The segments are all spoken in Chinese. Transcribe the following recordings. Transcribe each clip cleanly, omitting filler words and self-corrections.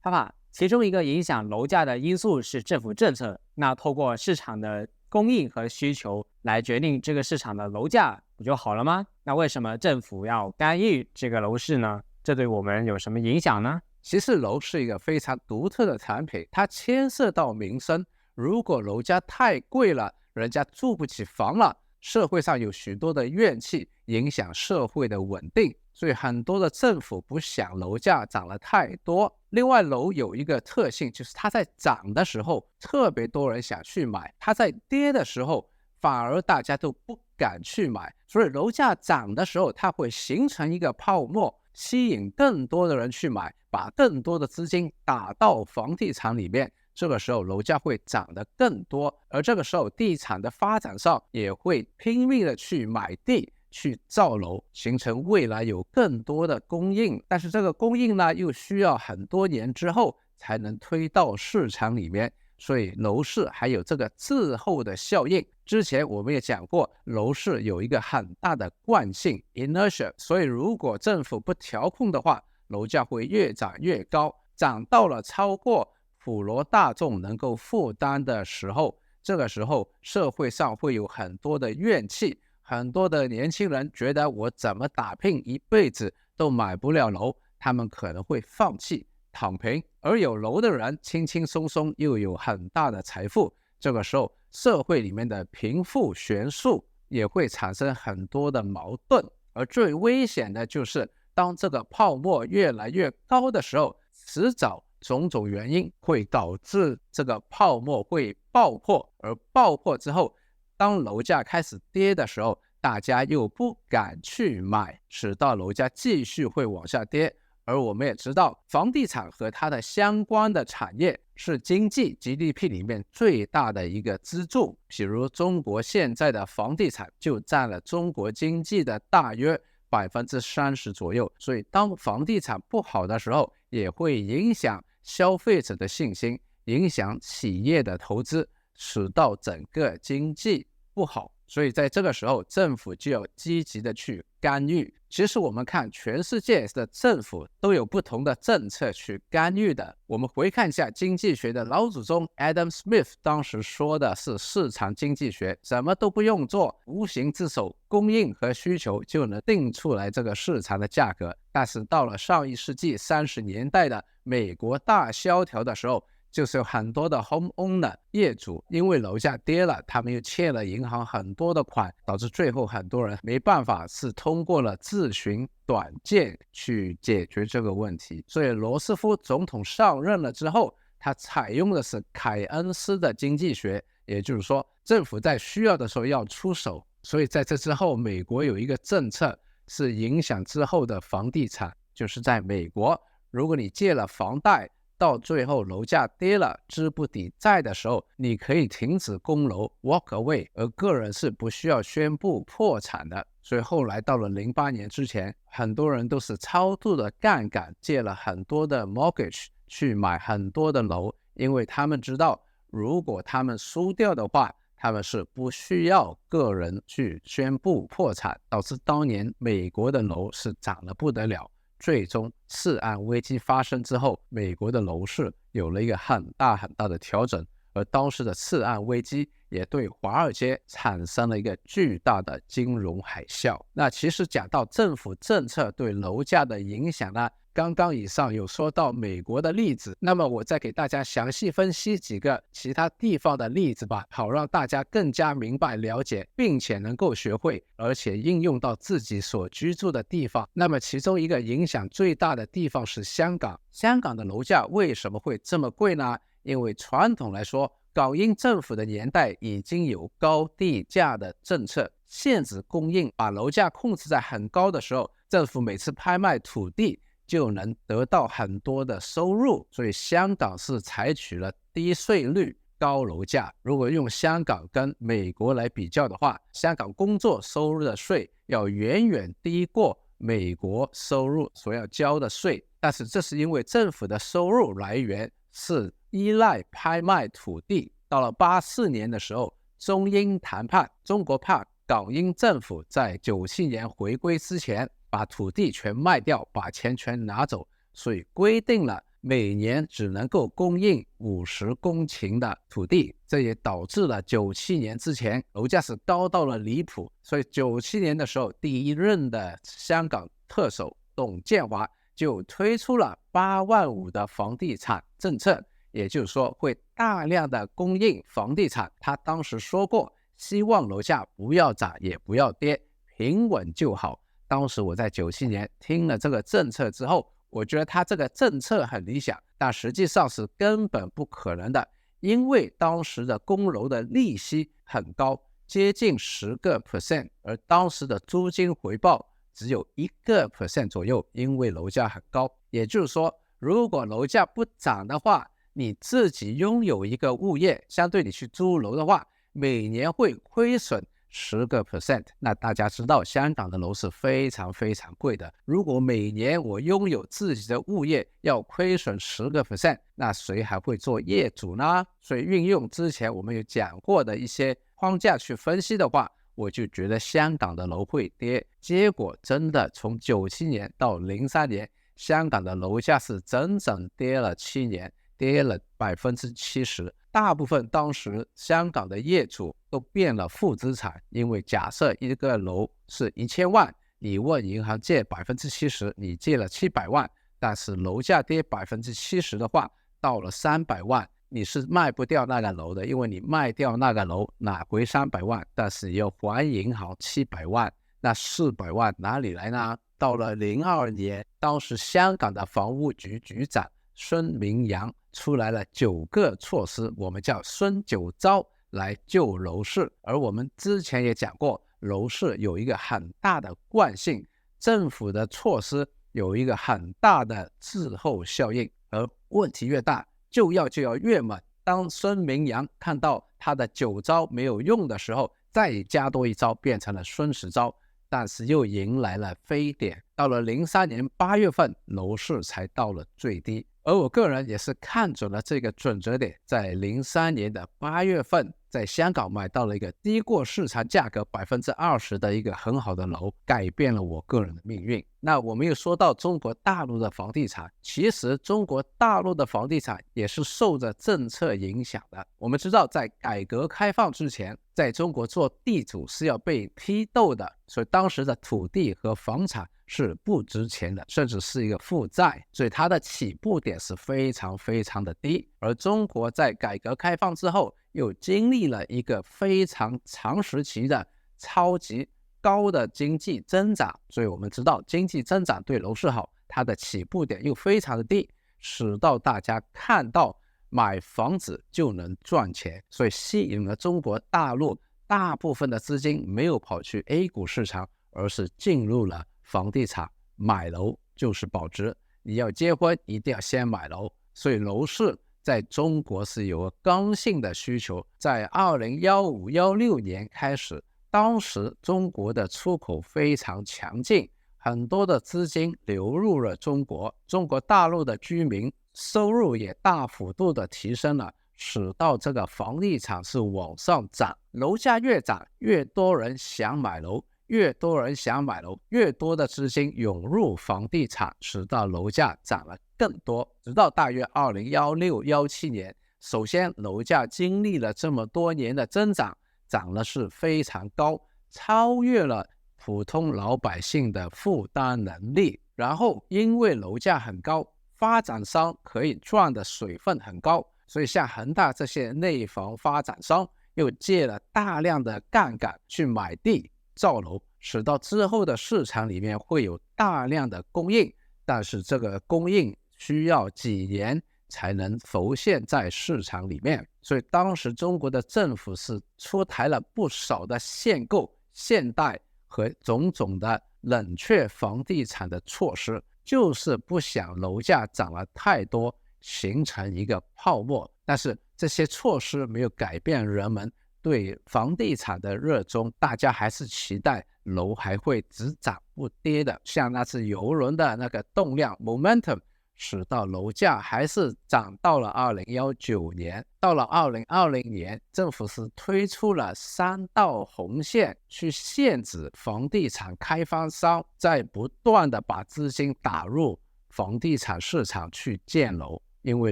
爸爸，其中一个影响楼价的因素是政府政策，那透过市场的供应和需求来决定这个市场的楼价，不就好了吗？那为什么政府要干预这个楼市呢？这对我们有什么影响呢？其实楼是一个非常独特的产品，它牵涉到民生。如果楼价太贵了，人家住不起房了，社会上有许多的怨气，影响社会的稳定。所以很多的政府不想楼价涨了太多。另外，楼有一个特性，就是它在涨的时候，特别多人想去买；它在跌的时候，反而大家都不敢去买。所以楼价涨的时候，它会形成一个泡沫，吸引更多的人去买，把更多的资金打到房地产里面。这个时候楼价会涨得更多，而这个时候地产的发展商也会拼命的去买地，去造楼，形成未来有更多的供应。但是这个供应呢，又需要很多年之后才能推到市场里面，所以楼市还有这个滞后的效应。之前我们也讲过，楼市有一个很大的惯性 inertia， 所以如果政府不调控的话，楼价会越涨越高，涨到了超过普罗大众能够负担的时候，这个时候社会上会有很多的怨气，很多的年轻人觉得我怎么打拼一辈子都买不了楼，他们可能会放弃躺平。而有楼的人轻轻松松又有很大的财富，这个时候社会里面的贫富悬殊也会产生很多的矛盾。而最危险的就是当这个泡沫越来越高的时候，迟早种种原因会导致这个泡沫会爆破，而爆破之后，当楼价开始跌的时候，大家又不敢去买，使到楼价继续会往下跌。而我们也知道，房地产和它的相关的产业是经济 GDP 里面最大的一个支柱。比如中国现在的房地产就占了中国经济的大约30%左右，所以当房地产不好的时候，也会影响消费者的信心，影响企业的投资，使到整个经济不好。所以在这个时候，政府就要积极的去干预。其实我们看全世界的政府都有不同的政策去干预的。我们回看一下经济学的老祖宗 Adam Smith 当时说的是市场经济学，什么都不用做，无形之手，供应和需求就能定出来这个市场的价格。但是到了上一世纪30年代的美国大萧条的时候，就是有很多的 homeowner 业主，因为楼价跌了，他们又欠了银行很多的款，导致最后很多人没办法，是通过了自寻短见去解决这个问题。所以罗斯福总统上任了之后，他采用的是凯恩斯的经济学，也就是说政府在需要的时候要出手。所以在这之后，美国有一个政策是影响之后的房地产，就是在美国，如果你借了房贷，到最后楼价跌了，资不抵债的时候，你可以停止供楼 walk away， 而个人是不需要宣布破产的。所以后来到了08年之前，很多人都是超度的杠杆，借了很多的 mortgage 去买很多的楼，因为他们知道如果他们输掉的话，他们是不需要个人去宣布破产，导致当年美国的楼是涨得不得了。最终次按危机发生之后，美国的楼市有了一个很大的调整，而当时的次按危机也对华尔街产生了一个巨大的金融海啸。那其实讲到政府政策对楼价的影响呢，刚刚以上有说到美国的例子，那么我再给大家详细分析几个其他地方的例子吧，好让大家更加明白了解，并且能够学会，而且应用到自己所居住的地方。那么其中一个影响最大的地方是香港。香港的楼价为什么会这么贵呢？因为传统来说，港英政府的年代已经有高地价的政策，限制供应，把楼价控制在很高的时候，政府每次拍卖土地就能得到很多的收入，所以香港是采取了低税率高楼价。如果用香港跟美国来比较的话，香港工作收入的税要远远低过美国收入所要交的税，但是这是因为政府的收入来源是依赖拍卖土地。到了84年的时候，中英谈判，中国怕港英政府在97年回归之前把土地全卖掉，把钱全拿走，所以规定了每年只能够供应50公顷的土地，这也导致了97年之前楼价是高到了离谱。所以97年的时候，第一任的香港特首董建华就推出了8.5万的房地产政策，也就是说会大量的供应房地产。他当时说过，希望楼价不要涨也不要跌，平稳就好。当时我在97年听了这个政策之后，我觉得他这个政策很理想，但实际上是根本不可能的，因为当时的公楼的利息很高，接近10%，而当时的租金回报只有1% 左右，因为楼价很高。也就是说，如果楼价不涨的话，你自己拥有一个物业，相对你去租楼的话，每年会亏损10%。那大家知道香港的楼是非常非常贵的，如果每年我拥有自己的物业要亏损10%，那谁还会做业主呢？所以运用之前我们有讲过的一些框架去分析的话，我就觉得香港的楼会跌。结果真的从97年到03年，香港的楼价是整整跌了7年，跌了70%。大部分当时香港的业主都变了负资产，因为假设一个楼是1000万，你问银行借70%，你借了700万，但是楼价跌70%的话，到了300万，你是卖不掉那个楼的，因为你卖掉那个楼拿回300万，但是要还银行700万，那400万哪里来呢？到了02年，当时香港的房屋局局长孙明扬出来了9个措施，我们叫孙9招来救楼市。而我们之前也讲过，楼市有一个很大的惯性，政府的措施有一个很大的滞后效应，而问题越大，就要越猛。当孙明扬看到他的9招没有用的时候，再加多一招，变成了孙10招，但是又迎来了非典。到了03年8月份，楼市才到了最低。而我个人也是看准了这个准则点，在03年的8月份，在香港买到了一个低过市场价格20%的一个很好的楼，改变了我个人的命运。那我们又说到中国大陆的房地产，其实中国大陆的房地产也是受着政策影响的。我们知道，在改革开放之前，在中国做地主是要被批斗的，所以当时的土地和房产是不值钱的，甚至是一个负债，所以它的起步点是非常非常的低。而中国在改革开放之后，又经历了一个非常长时期的超级高的经济增长，所以我们知道经济增长对楼市好，它的起步点又非常的低，使到大家看到买房子就能赚钱，所以吸引了中国大陆大部分的资金没有跑去 A 股市场，而是进入了房地产。买楼就是保值，你要结婚一定要先买楼，所以楼市在中国是有个刚性的需求。在2015、16年开始，当时中国的出口非常强劲，很多的资金流入了中国，中国大陆的居民收入也大幅度的提升了，使到这个房地产是往上涨，楼价越涨，越多人想买楼，越多人想买楼，越多的资金涌入房地产，使到楼价涨了更多。直到大约2016、17年，首先楼价经历了这么多年的增长，涨了是非常高，超越了普通老百姓的负担能力。然后因为楼价很高，发展商可以赚的水分很高，所以像恒大这些内房发展商又借了大量的杠杆去买地造楼，使到之后的市场里面会有大量的供应，但是这个供应需要几年才能浮现在市场里面。所以当时中国的政府是出台了不少的限购、限贷和种种的冷却房地产的措施，就是不想楼价涨了太多，形成一个泡沫。但是这些措施没有改变人们对房地产的热衷，大家还是期待楼还会只涨不跌的。像那次邮轮的那个动量 momentum， 使到楼价还是涨到了2019年。到了2020年，政府是推出了3道红线去限制房地产开发商在不断的把资金打入房地产市场去建楼，因为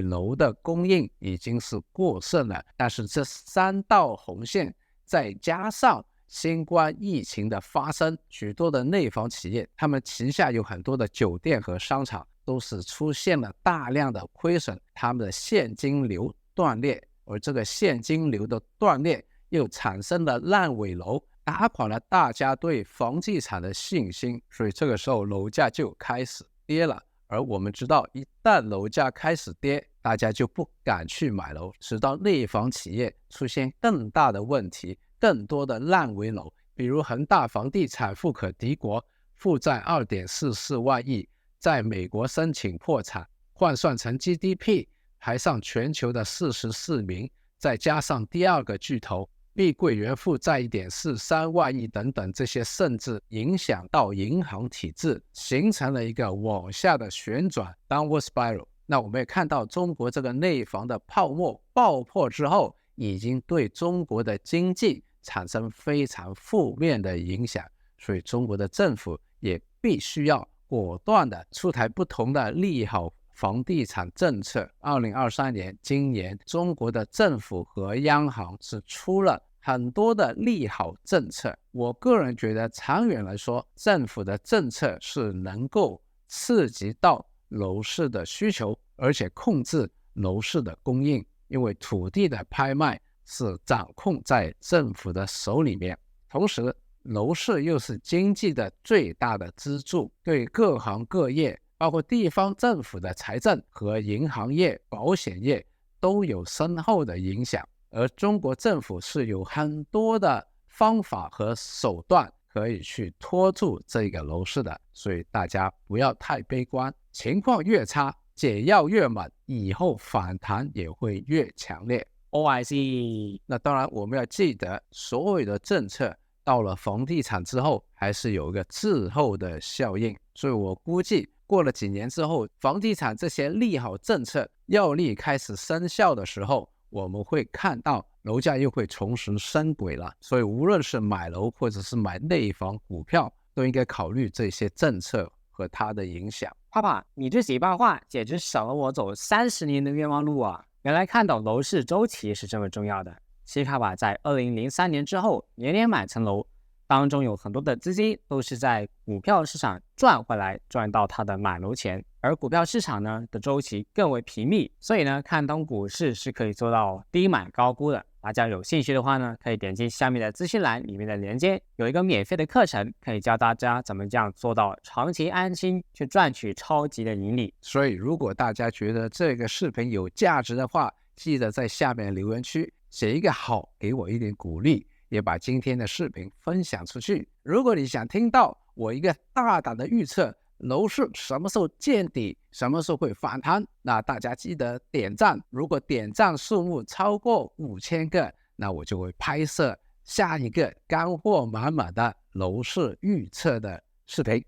楼的供应已经是过剩了。但是这3道红线再加上新冠疫情的发生，许多的内房企业，他们旗下有很多的酒店和商场都是出现了大量的亏损，他们的现金流断裂，而这个现金流的断裂又产生了烂尾楼，打垮了大家对房地产的信心，所以这个时候楼价就开始跌了。而我们知道，一旦楼价开始跌，大家就不敢去买楼，直到内房企业出现更大的问题，更多的烂尾楼，比如恒大房地产富可敌国，负债2.44万亿，在美国申请破产，换算成 GDP 排上全球的44名，再加上第2个巨头碧桂园负债1.43万亿等等，这些甚至影响到银行体制，形成了一个往下的旋转 downward spiral。 那我们也看到中国这个内房的泡沫爆破之后，已经对中国的经济产生非常负面的影响，所以中国的政府也必须要果断的出台不同的利好房地产政策。2023年今年中国的政府和央行是出了很多的利好政策，我个人觉得长远来说，政府的政策是能够刺激到楼市的需求，而且控制楼市的供应，因为土地的拍卖是掌控在政府的手里面，同时楼市又是经济的最大的支柱，对各行各业，包括地方政府的财政和银行业、保险业都有深厚的影响。而中国政府是有很多的方法和手段可以去拖住这个楼市的，所以大家不要太悲观，情况越差，解药越猛，以后反弹也会越强烈。I see。 那当然我们要记得，所有的政策到了房地产之后，还是有一个滞后的效应，所以我估计过了几年之后，房地产这些利好政策药力开始生效的时候，我们会看到楼价又会重拾升轨了。所以无论是买楼或者是买内房股票，都应该考虑这些政策和它的影响。爸爸，你这几番话简直省了我走30年的冤枉路啊！原来看懂楼市周期是这么重要的。其实爸爸在2003年之后年年买层楼，当中有很多的资金都是在股票市场赚回来，赚到他的买楼钱。而股票市场呢的周期更为频密，所以呢看懂股市是可以做到低买高估的。大家有兴趣的话呢，可以点击下面的资讯栏里面的链接，有一个免费的课程，可以教大家怎么这样做到长期安心去赚取超级的盈利。所以如果大家觉得这个视频有价值的话，记得在下面留言区写一个好，给我一点鼓励，也把今天的视频分享出去。如果你想听到我一个大胆的预测，楼市什么时候见底，什么时候会反弹，那大家记得点赞。如果点赞数目超过5000个，那我就会拍摄下一个干货满满的楼市预测的视频。